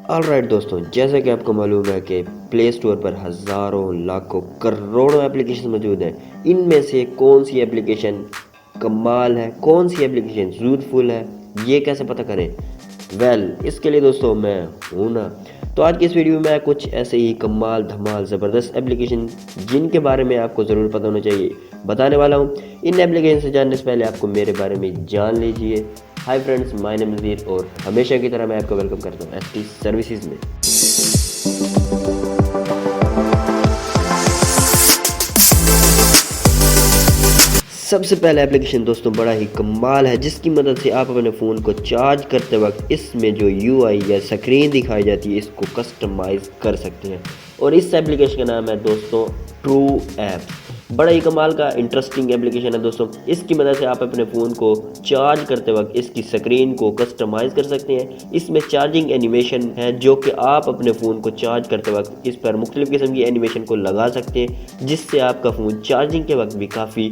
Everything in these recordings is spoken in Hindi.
ऑलराइट दोस्तों, जैसा कि आपको मालूम है कि प्ले स्टोर पर हज़ारों लाखों करोड़ों एप्लीकेशन मौजूद हैं। इनमें से कौन सी एप्लीकेशन कमाल है, कौन सी एप्लीकेशन यूज़फुल है, ये कैसे पता करें? इसके लिए दोस्तों मैं हूँ ना। तो आज की इस वीडियो में मैं कुछ ऐसे ही कमाल धमाल ज़बरदस्त एप्लीकेशन जिनके बारे में आपको ज़रूर पता होना चाहिए बताने वाला हूँ। इन एप्लीकेशन से जानने से पहले आपको मेरे बारे में जान लीजिए। Hi friends, my name is Nazir और हमेशा की तरह मैं आपको वेलकम करता हूँ एसटी सर्विसेज में। सबसे पहला एप्लीकेशन दोस्तों बड़ा ही कमाल है, जिसकी मदद से आप अपने फ़ोन को चार्ज करते वक्त इसमें जो यूआई या स्क्रीन दिखाई जाती है इसको कस्टमाइज़ कर सकते हैं। और इस एप्लीकेशन का नाम है दोस्तों ट्रू ऐप। बड़ा ही कमाल का इंटरेस्टिंग एप्लीकेशन है दोस्तों। इसकी मदद से आप अपने फ़ोन को चार्ज करते वक्त इसकी स्क्रीन को कस्टमाइज़ कर सकते हैं। इसमें चार्जिंग एनिमेशन है जो कि आप अपने फ़ोन को चार्ज करते वक्त इस पर मुख्तलिफ़ किस्म की एनिमेशन को लगा सकते हैं, जिससे आपका फ़ोन चार्जिंग के वक्त भी काफ़ी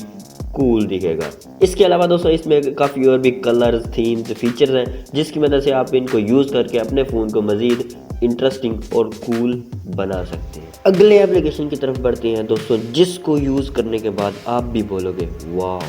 कूल दिखेगा। इसके अलावा दोस्तों इसमें काफ़ी और भी कलर्स, थीम्स, फीचर्स हैं, जिसकी मदद से आप इनको यूज़ करके अपने फ़ोन को मज़ीद इंटरेस्टिंग और कूल बना सकते हैं। अगले एप्लीकेशन की तरफ बढ़ते हैं दोस्तों, जिसको यूज़ करने के बाद आप भी बोलोगे वाह।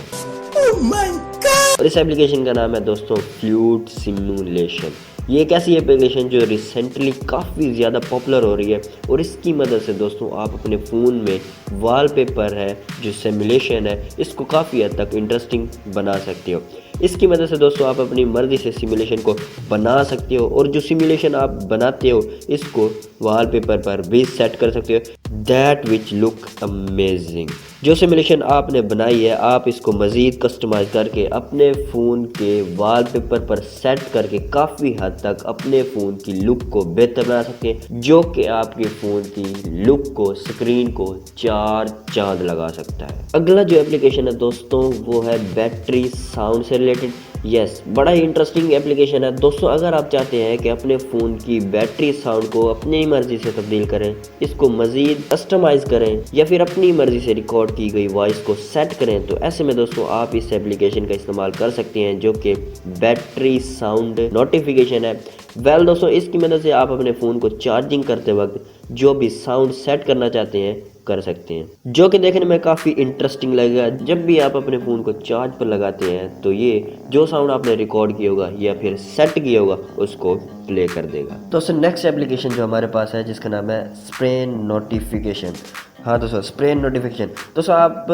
और इस एप्लीकेशन का नाम है दोस्तों फ्लूट सिमुलेशन। ये एक ऐसी एप्लीकेशन जो रिसेंटली काफ़ी ज़्यादा पॉपुलर हो रही है और इसकी मदद से दोस्तों आप अपने फ़ोन में वॉलपेपर है जो सिमुलेशन है इसको काफ़ी हद तक इंटरेस्टिंग बना सकते हो। इसकी मदद से दोस्तों आप अपनी मर्ज़ी से सिमुलेशन को बना सकते हो और जो सिमुलेशन आप बनाते हो इसको वॉलपेपर पर भी सेट कर सकते हो दैट विच लुक अमेजिंग। जो सिमुलेशन आपने बनाई है आप इसको मज़ीद कस्टमाइज़ करके अपने फ़ोन के वॉलपेपर पर सेट करके काफ़ी हद तक अपने फ़ोन की लुक को बेहतर बना सकते हैं, जो कि आपके फ़ोन की लुक को, स्क्रीन को चार चांद लगा सकता है। अगला जो एप्लीकेशन है दोस्तों वो है बैटरी साउंड से रिलेटेड। यस, बड़ा ही इंटरेस्टिंग एप्लीकेशन है दोस्तों। अगर आप चाहते हैं कि अपने फ़ोन की बैटरी साउंड को अपनी मर्ज़ी से तब्दील करें, इसको मज़ीद कस्टमाइज़ करें या फिर अपनी मर्ज़ी से रिकॉर्ड की गई वॉइस को सेट करें, तो ऐसे में दोस्तों आप इस एप्लीकेशन का इस्तेमाल कर सकते हैं जो कि बैटरी साउंड नोटिफिकेशन है। दोस्तों इसकी मदद से आप अपने फ़ोन को चार्जिंग करते वक्त जो भी साउंड सेट करना चाहते हैं कर सकते हैं, जो कि देखने में काफ़ी इंटरेस्टिंग लगेगा। जब भी आप अपने फ़ोन को चार्ज पर लगाते हैं तो ये जो साउंड आपने रिकॉर्ड किया होगा या फिर सेट किया होगा उसको प्ले कर देगा। तो नेक्स्ट एप्लीकेशन जो हमारे पास है जिसका नाम है स्प्रे नोटिफिकेशन। हाँ दोस्तों, स्प्रे नोटिफिकेशन। दोस्तों आप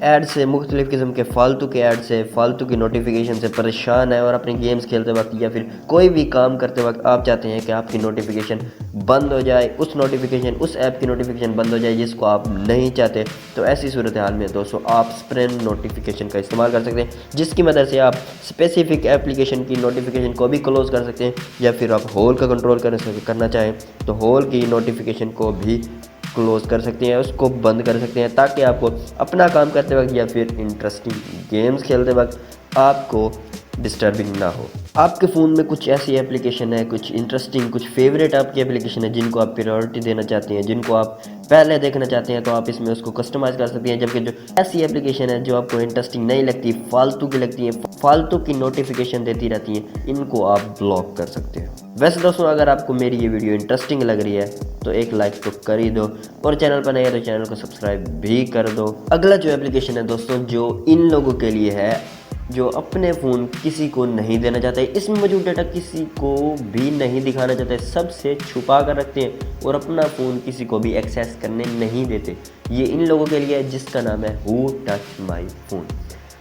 ऐड से, मुख्तलिफ़ किस्म के फालतू के ऐड से, फालतू की नोटिफिकेशन से परेशान है और अपने गेम्स खेलते वक्त या फिर कोई भी काम करते वक्त आप चाहते हैं कि आपकी नोटिफिकेशन बंद हो जाए, उस ऐप की नोटिफिकेशन बंद हो जाए जिसको आप नहीं चाहते, तो ऐसी सूरत हाल में दोस्तों आप स्प्रे नोटिफिकेशन का इस्तेमाल कर सकते हैं, जिसकी मदद से आप स्पेसिफिक एप्लीकेशन की नोटिफिकेशन को भी क्लोज़ कर सकते हैं या फिर आप होल का कंट्रोल करना चाहें तो होल की नोटिफिकेशन को भी क्लोज़ कर सकते हैं, उसको बंद कर सकते हैं, ताकि आपको अपना काम करते वक्त या फिर इंटरेस्टिंग गेम्स खेलते वक्त आपको डिस्टर्बिंग ना हो। आपके फ़ोन में कुछ ऐसी एप्लीकेशन है, कुछ इंटरेस्टिंग, कुछ फेवरेट आपकी एप्लीकेशन है जिनको आप प्रायोरिटी देना चाहते हैं, जिनको आप पहले देखना चाहते हैं, तो आप इसमें उसको कस्टमाइज़ कर सकते हैं। जबकि जो ऐसी एप्लीकेशन है जो आपको इंटरेस्टिंग नहीं लगती, फालतू की लगती है, फालतू की नोटिफिकेशन देती रहती हैं, इनको आप ब्लॉक कर सकते हैं। वैसे दोस्तों अगर आपको मेरी ये वीडियो इंटरेस्टिंग लग रही है तो एक लाइक तो कर ही दो और चैनल पर नए है तो चैनल को सब्सक्राइब भी कर दो। अगला जो एप्लीकेशन है दोस्तों जो इन लोगों के लिए है जो अपने फ़ोन किसी को नहीं देना चाहते, इसमें मौजूद डाटा किसी को भी नहीं दिखाना चाहते, सबसे छुपा कर रखते हैं और अपना फ़ोन किसी को भी एक्सेस करने नहीं देते, ये इन लोगों के लिए है जिसका नाम है हू टच माई फ़ोन।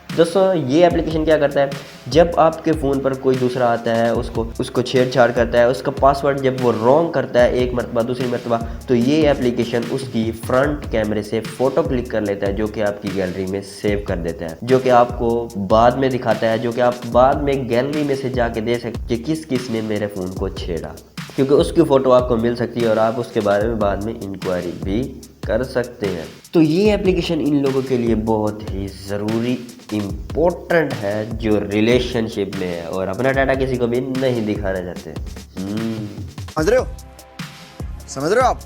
दोस्तों ये एप्लीकेशन क्या करता है, जब आपके फ़ोन पर कोई दूसरा आता है उसको छेड़छाड़ करता है, उसका पासवर्ड जब वो रॉन्ग करता है एक मरतबा, दूसरी मरतबा, तो ये एप्लीकेशन उसकी फ्रंट कैमरे से फ़ोटो क्लिक कर लेता है जो कि आपकी गैलरी में सेव कर देता है, जो कि आपको बाद में दिखाता है, जो कि आप बाद में गैलरी में से जाके देख सकते कि किस किस ने मेरे फ़ोन को छेड़ा, क्योंकि उसकी फ़ोटो आपको मिल सकती है और आप उसके बारे में बाद में इंक्वायरी भी कर सकते हैं। तो ये एप्लीकेशन इन लोगों के लिए बहुत ही ज़रूरी, इम्पोर्टेंट है जो रिलेशनशिप में है और अपना डाटा किसी को भी नहीं दिखाना चाहते। समझ रहे हो आप?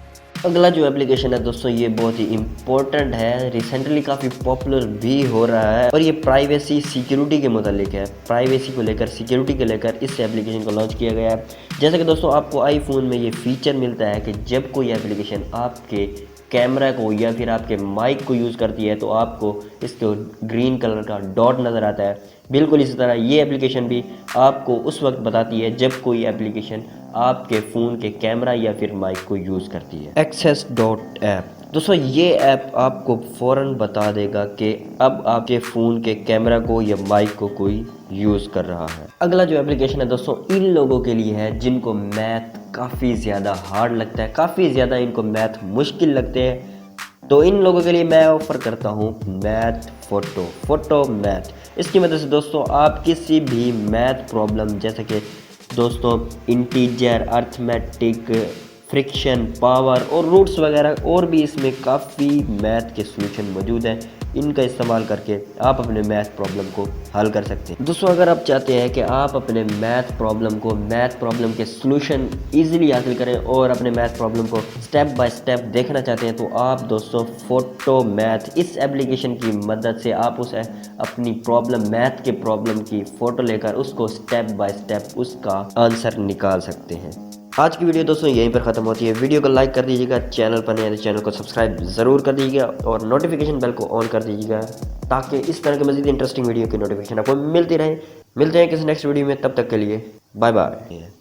अगला जो एप्लीकेशन है दोस्तों ये बहुत ही इम्पोर्टेंट है, रिसेंटली काफ़ी पॉपुलर भी हो रहा है और ये प्राइवेसी सिक्योरिटी के मुतालिक है। प्राइवेसी को लेकर, सिक्योरिटी को लेकर इस एप्लीकेशन को लॉन्च किया गया है। जैसे कि दोस्तों आपको आईफोन में ये फीचर मिलता है कि जब कोई एप्लीकेशन आपके कैमरा को या फिर आपके माइक को यूज़ करती है तो आपको इसको ग्रीन कलर का डॉट नज़र आता है। बिल्कुल इसी तरह ये एप्लीकेशन भी आपको उस वक्त बताती है जब कोई एप्लीकेशन आपके फ़ोन के कैमरा या फिर माइक को यूज़ करती है। एक्सेस डॉट ऐप दोस्तों ये ऐप आपको फ़ौरन बता देगा कि अब आपके फ़ोन के कैमरा को या माइक को कोई यूज़ कर रहा है। अगला जो एप्लीकेशन है दोस्तों इन लोगों के लिए है जिनको मैथ काफ़ी ज़्यादा हार्ड लगता है, काफ़ी ज़्यादा इनको मैथ मुश्किल लगते हैं। तो इन लोगों के लिए मैं ऑफ़र करता हूँ मैथ फ़ोटो मैथ। इसकी मदद से दोस्तों आप किसी भी मैथ प्रॉब्लम जैसे कि दोस्तों इंटीजर, अर्थमेटिक, फ्रिक्शन, पावर और रूट्स वगैरह और भी इसमें काफ़ी मैथ के सॉल्यूशन मौजूद हैं। इनका इस्तेमाल करके आप अपने मैथ प्रॉब्लम को हल कर सकते हैं। दोस्तों अगर आप चाहते हैं कि आप अपने मैथ प्रॉब्लम के सॉल्यूशन इजीली हासिल करें और अपने मैथ प्रॉब्लम को स्टेप बाय स्टेप देखना चाहते हैं तो आप दोस्तों फोटो मैथ इस एप्लीकेशन की मदद से आप उस अपनी मैथ के प्रॉब्लम की फ़ोटो लेकर उसको स्टेप बाय स्टेप उसका आंसर निकाल सकते हैं। आज की वीडियो दोस्तों यहीं पर ख़त्म होती है। वीडियो को लाइक कर दीजिएगा, चैनल पर नए हैं तो चैनल को सब्सक्राइब ज़रूर कर दीजिएगा और नोटिफिकेशन बेल को ऑन कर दीजिएगा ताकि इस तरह के मज़ीद इंटरेस्टिंग वीडियो की नोटिफिकेशन आपको मिलती रहे। मिलते हैं किसी नेक्स्ट वीडियो में, तब तक के लिए बाय बाय।